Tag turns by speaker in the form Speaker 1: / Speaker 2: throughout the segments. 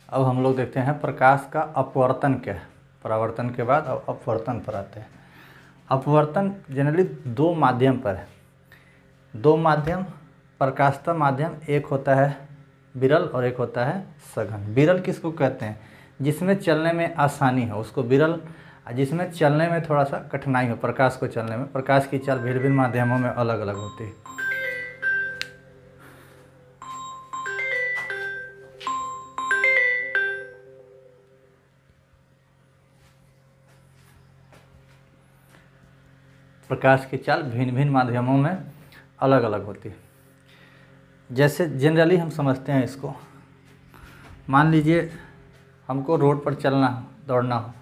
Speaker 1: अब हम लोग देखते हैं प्रकाश का अपवर्तन क्या है। परावर्तन के बाद अब अपवर्तन पर आते हैं। अपवर्तन जनरली दो माध्यम पर है। दो माध्यम प्रकाशता माध्यम, एक होता है विरल और एक होता है सघन। विरल किसको कहते हैं? जिसमें चलने में आसानी हो उसको विरल, जिसमें चलने में थोड़ा सा कठिनाई हो प्रकाश को चलने में। प्रकाश की चाल भिन्न भिन्न माध्यमों में अलग अलग होती है। प्रकाश की चाल भिन्न भिन्न माध्यमों में अलग अलग होती है। जैसे जनरली हम समझते हैं इसको, मान लीजिए हमको रोड पर चलना हो, दौड़ना हो,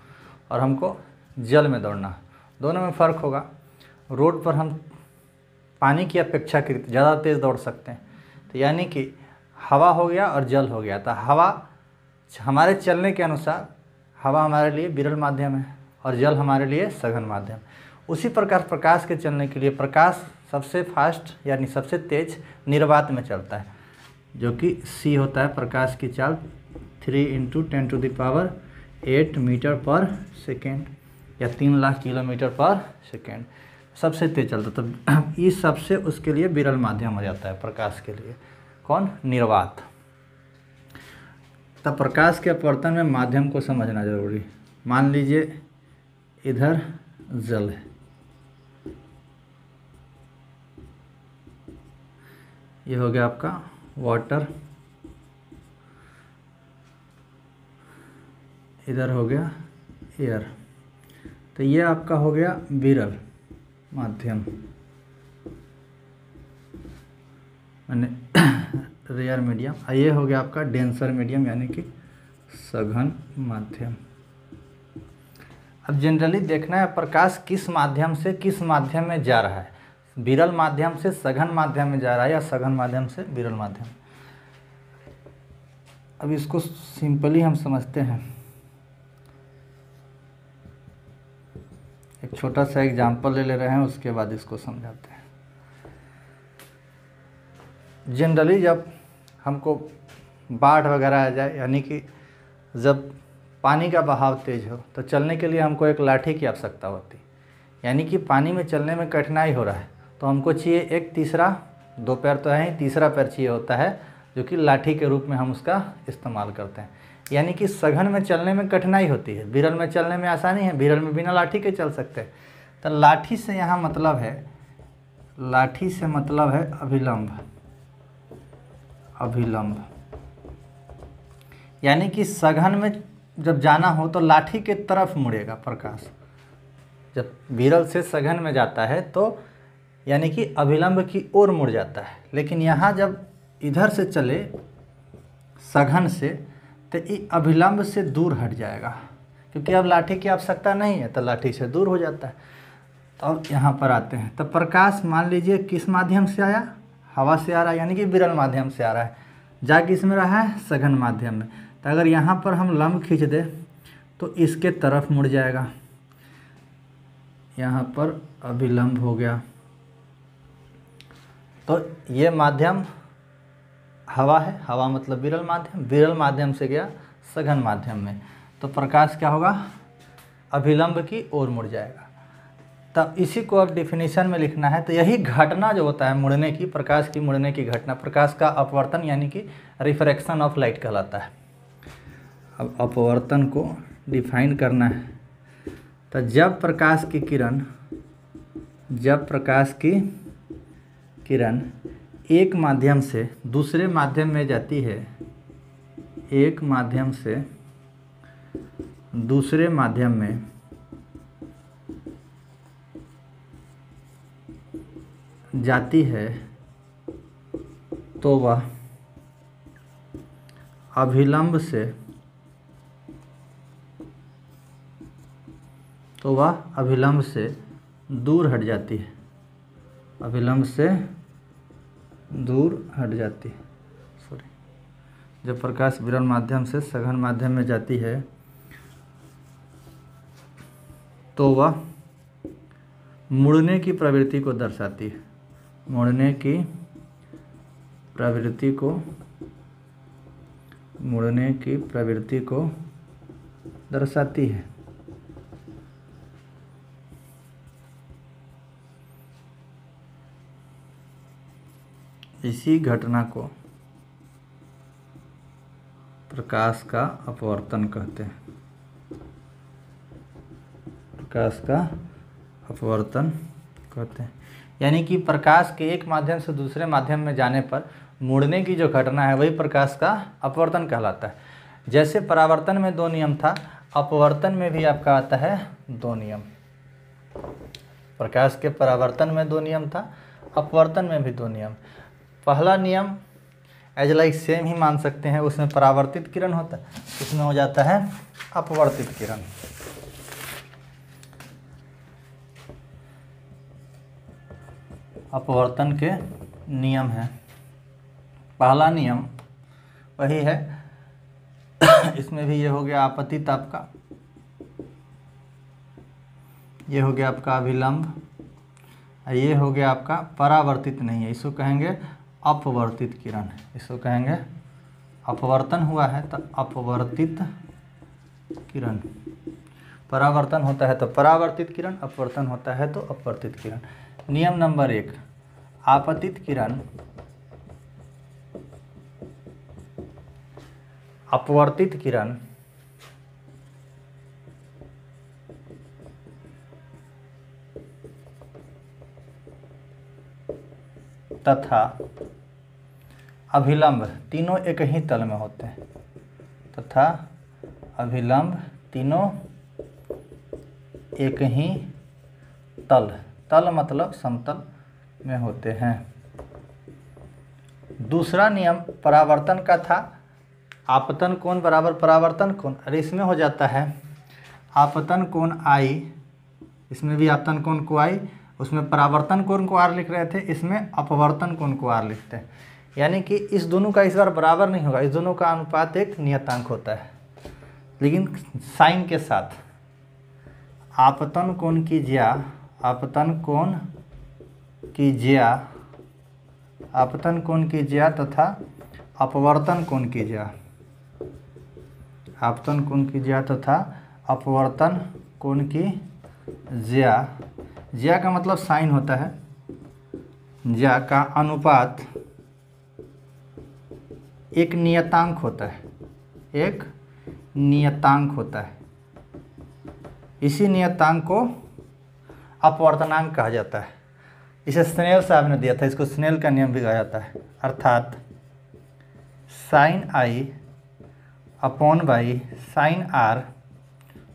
Speaker 1: और हमको जल में दौड़ना हो, दोनों में फ़र्क होगा। रोड पर हम पानी की अपेक्षाकृत ज़्यादा तेज़ दौड़ सकते हैं, तो यानी कि हवा हो गया और जल हो गया। तो हवा हमारे चलने के अनुसार हवा हमारे लिए विरल माध्यम है और जल हमारे लिए सघन माध्यम। उसी प्रकार प्रकाश के चलने के लिए प्रकाश सबसे फास्ट यानी सबसे तेज निर्वात में चलता है, जो कि c होता है प्रकाश की चाल 3 × 10⁸ मीटर पर सेकेंड या 3 लाख किलोमीटर पर सेकेंड, सबसे तेज चलता। तो इस सबसे उसके लिए विरल माध्यम हो जाता है प्रकाश के लिए। कौन? निर्वात। तब प्रकाश के अपवर्तन में माध्यम को समझना जरूरी। मान लीजिए इधर जल है, ये हो गया आपका वाटर, इधर हो गया एयर, तो ये आपका हो गया विरल माध्यम यानी रेयर मीडियम। ये हो गया आपका डेंसर मीडियम यानी कि सघन माध्यम। अब जनरली देखना है प्रकाश किस माध्यम से किस माध्यम में जा रहा है, विरल माध्यम से सघन माध्यम में जा रहा है या सघन माध्यम से विरल माध्यम। अब इसको सिंपली हम समझते हैं। एक छोटा सा एग्जांपल ले रहे हैं, उसके बाद इसको समझाते हैं। जनरली जब हमको बाढ़ वगैरह आ जाए, यानी कि जब पानी का बहाव तेज हो, तो चलने के लिए हमको एक लाठी की आवश्यकता होती है। यानी कि पानी में चलने में कठिनाई हो रहा है तो हमको चाहिए एक तीसरा, दो पैर तो है ही, तीसरा पैर चाहिए होता है, जो कि लाठी के रूप में हम उसका इस्तेमाल करते हैं। यानी कि सघन में चलने में कठिनाई होती है, विरल में चलने में आसानी है। विरल में बिना लाठी के चल सकते हैं। तो लाठी से यहाँ मतलब है, लाठी से मतलब है अभिलंब। अभिलंब यानी कि सघन में जब जाना हो तो लाठी के तरफ मुड़ेगा प्रकाश। जब विरल से सघन में जाता है तो यानी कि अभिलंब की ओर मुड़ जाता है। लेकिन यहाँ जब इधर से चले सघन से, तो ये अभिलंब से दूर हट जाएगा, क्योंकि अब लाठी की आवश्यकता नहीं है, तो लाठी से दूर हो जाता है। तो अब यहाँ पर आते हैं। तो प्रकाश मान लीजिए किस माध्यम से आया? हवा से आ रहा है, यानी कि विरल माध्यम से आ रहा है। जा किस में रहा है? सघन माध्यम में। तो अगर यहाँ पर हम लंब खींच दें तो इसके तरफ मुड़ जाएगा, यहाँ पर अभिलंब हो गया। तो ये माध्यम हवा है, हवा मतलब विरल माध्यम, विरल माध्यम से गया सघन माध्यम में, तो प्रकाश क्या होगा? अभिलंब की ओर मुड़ जाएगा। तब इसी को अब डिफिनीशन में लिखना है। तो यही घटना जो होता है मुड़ने की, प्रकाश की मुड़ने की घटना, प्रकाश का अपवर्तन यानी कि रिफ्रैक्शन ऑफ लाइट कहलाता है। अब अपवर्तन को डिफाइन करना है। तो जब प्रकाश की किरण एक माध्यम से दूसरे माध्यम में जाती है, एक माध्यम से दूसरे माध्यम में जाती है, तो वह अभिलंब से दूर हट जाती है, अभिलंब से दूर हट जाती है। जब प्रकाश विरल माध्यम से सघन माध्यम में जाती है तो वह मुड़ने की प्रवृत्ति को दर्शाती है, मुड़ने की प्रवृत्ति को मुड़ने की प्रवृत्ति को दर्शाती है। इसी घटना को प्रकाश का अपवर्तन कहते हैं। प्रकाश का अपवर्तन कहते हैं, यानी कि प्रकाश के एक माध्यम से दूसरे माध्यम में जाने पर मुड़ने की जो घटना है वही प्रकाश का अपवर्तन कहलाता है। जैसे परावर्तन में 2 नियम था, अपवर्तन में भी आपका आता है 2 नियम। प्रकाश के परावर्तन में 2 नियम था, अपवर्तन में भी 2 नियम। पहला नियम एज लाइक सेम ही मान सकते हैं, उसमें परावर्तित किरण होता है, उसमें हो जाता है अपवर्तित किरण। अपवर्तन के नियम है। पहला नियम वही है इसमें भी ये हो गया आपतित आपका, ये हो गया आपका अभिलंब, ये हो गया आपका परावर्तित नहीं है, इसको कहेंगे अपवर्तित किरण। इसको कहेंगे अपवर्तन हुआ है तो अपवर्तित किरण, परावर्तन होता है तो परावर्तित किरण, अपवर्तन होता है तो अपवर्तित किरण। नियम नंबर 1, आपतित किरण अपवर्तित किरण तथा अभिलंब तीनों एक ही तल में होते हैं, तथा अभिलंब तीनों एक ही तल, तल मतलब समतल में होते हैं। दूसरा नियम परावर्तन का था, आपतन कोण बराबर परावर्तन कोण, अरे इसमें हो जाता है आपतन कोण आई, इसमें भी आपतन कोण को आई, उसमें परावर्तन कोण को आर लिख रहे थे, इसमें अपवर्तन कोण को आर लिखते हैं। यानी कि इस दोनों का इस बार बराबर नहीं होगा, इस दोनों का अनुपात एक नियतांक होता है, लेकिन साइन के साथ। आपतन कोण की ज्या, आपतन कोण की ज्या, आपतन कोण की ज्या तथा अपवर्तन कोण की ज्या, आपतन कोण की ज्या तथा अपवर्तन कोण की ज्या। ज्या का मतलब साइन होता है, ज्या का अनुपात एक नियतांक होता है, एक नियतांक होता है। इसी नियतांक को अपवर्तनांक कहा जाता है। इसे स्नेल साहब ने दिया था, इसको स्नेल का नियम भी कहा जाता है। अर्थात sine i upon by sine r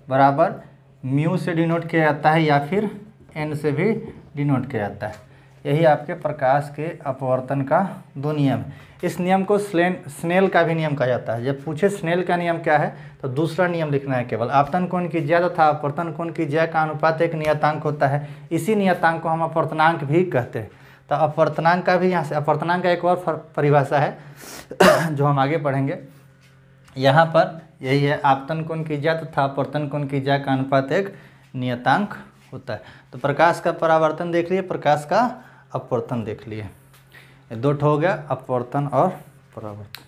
Speaker 1: बराबर म्यू से डिनोट किया जाता है या फिर एन से भी डिनोट किया जाता है। यही आपके प्रकाश के अपवर्तन का 2 नियम है। इस नियम को स्नेल का भी नियम कहा जाता है। जब पूछे स्नेल का नियम क्या है तो दूसरा नियम लिखना है केवल। आपतन कोण की ज्या तथा अपवर्तन कोण की ज्या का अनुपात एक नियतांक होता है, इसी नियतांक को हम अपवर्तनांक भी कहते हैं। तो अपवर्तनांक का भी यहाँ से, अपवर्तनांक का एक और परिभाषा है जो हम आगे पढ़ेंगे। यहाँ पर यही है, आपतन कोण की ज्या तथा अपवर्तन कोण की ज्या का अनुपात एक नियतांक होता है। तो प्रकाश का परावर्तन देख लिए, प्रकाश का अपवर्तन देख लिए, 2 हो गया अपवर्तन और परावर्तन।